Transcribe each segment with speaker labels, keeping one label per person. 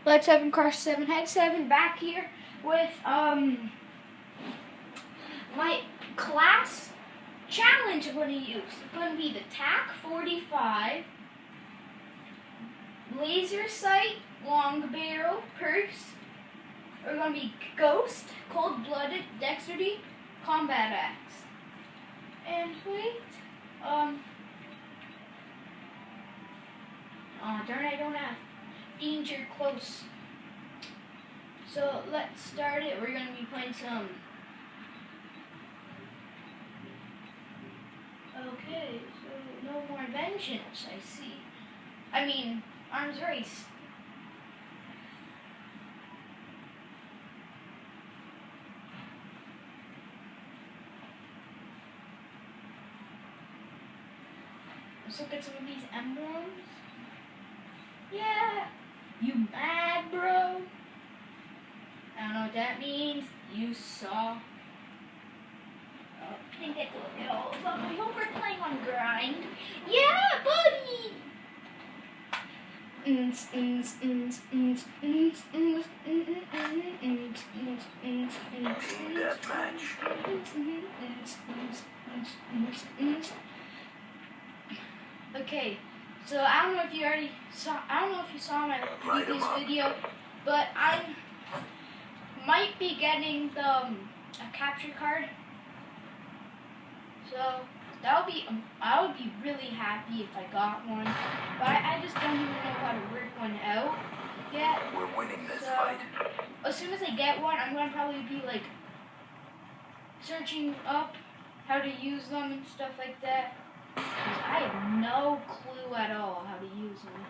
Speaker 1: Let's 7 Crush 7 Head 7 back here with my class challenge I'm going to use. It's going to be the TAC 45, Laser Sight, Long Barrel, Purse. We're going to be Ghost, Cold Blooded, Dexterity, Combat Axe. And wait, oh darn, I don't have Danger Close. So let's start it. We're going to be playing some. Okay, so no more Vengeance, I see. I mean, Arms Race. Let's look at some of these emblems. Yeah! You mad, bro? I don't know what that means. You saw. Oh, I didn't get to look at all of them. I hope we're playing on grind. Yeah, buddy!
Speaker 2: Team deathmatch.
Speaker 1: Okay, so I don't know if you already saw. I don't know if you saw my previous video, but I might be getting the a capture card. So that would be. I would be really happy if I got one, but I just don't even know how to work one out yet.
Speaker 2: We're winning this
Speaker 1: So
Speaker 2: fight.
Speaker 1: as soon as I get one, I'm gonna probably be like searching up how to use them and stuff like that. 'Cause I have no clue at all how to use them.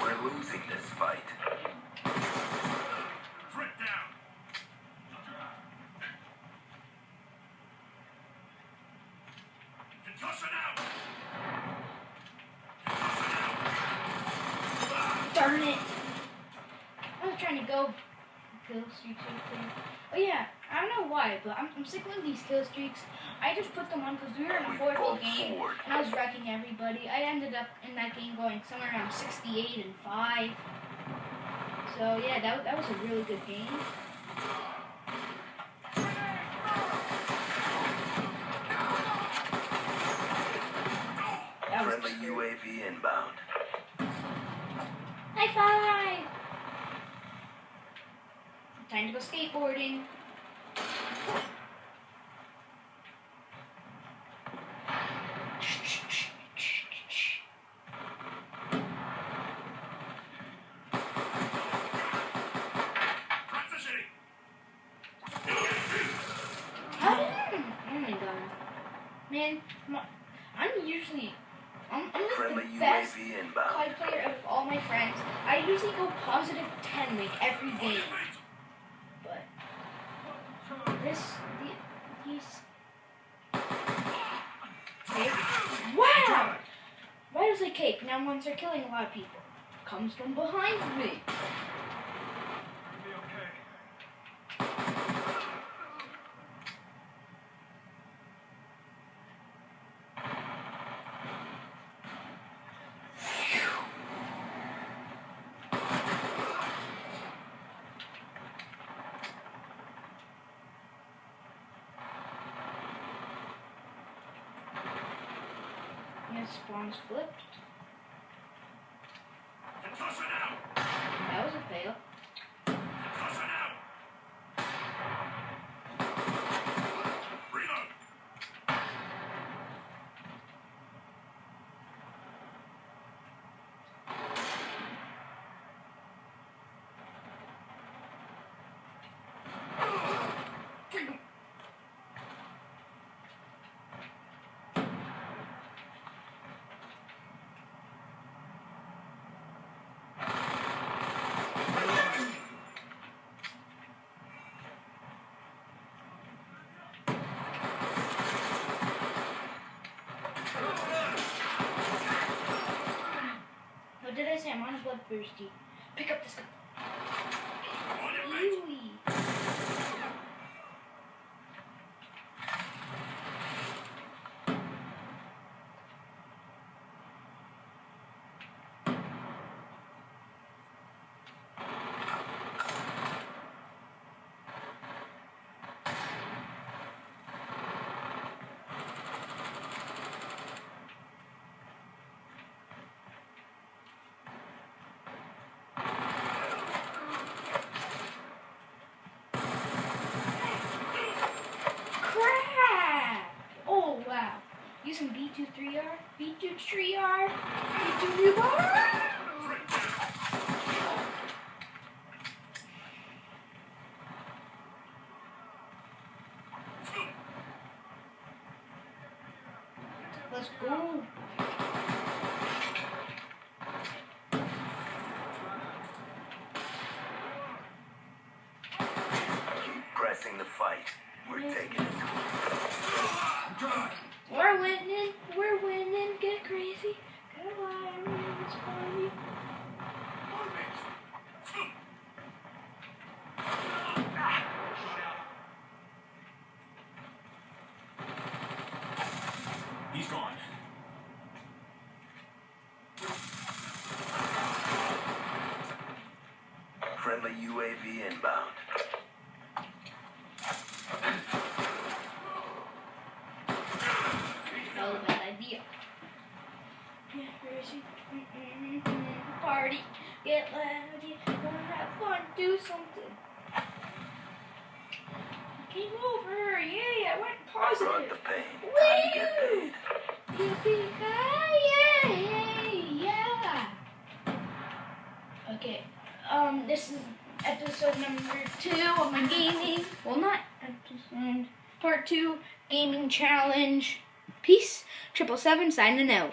Speaker 2: We're losing this fight.
Speaker 3: Threat down. Concussion out. Concussion out.
Speaker 1: Darn it! I was trying to go kill streaks right there. Oh yeah, I don't know why, but I'm sick of these kill streaks. I just put them on because we were in a horrible game and I was wrecking everybody. I ended up in that game going somewhere around 68 and 5. So yeah, that was a really good game. That was
Speaker 2: Friendly UAV inbound.
Speaker 1: High five! Time to go skateboarding.
Speaker 3: Transitioning.
Speaker 1: Oh my god. Man, I'm like
Speaker 2: Friendly
Speaker 1: the best
Speaker 2: UAV inbound.
Speaker 1: COD player of all my friends. I usually go positive 10 like every game. But these wow! Why was I cake? Now ones are killing a lot of people. Comes from behind me. Yeah, spawns flipped.
Speaker 3: Concussion out.
Speaker 1: That was a fail.
Speaker 3: Concussion out. Reload.
Speaker 1: bloodthirsty. Pick up this gun.
Speaker 3: On your feet.
Speaker 1: Ooh-wee. Crap! Oh wow. Using B23R, B23R, B23R. Let's go.
Speaker 2: Keep pressing the fight. We're taking it.
Speaker 1: We're winning. We're winning. Get crazy. Get wild. It's funny.
Speaker 3: He's gone.
Speaker 2: Friendly UAV inbound.
Speaker 1: That was a bad idea. Get crazy. Party. Get loud. Yeah. Wanna have fun. Do something. Game over. Yay. I went
Speaker 2: Brought
Speaker 1: positive.
Speaker 2: the pain. Time to get paid.
Speaker 1: Yippee-ki-yay, yeah. Okay, this is episode number 2 of my gaming. Well, not episode. Part 2 gaming challenge. Peace. 777 signing out.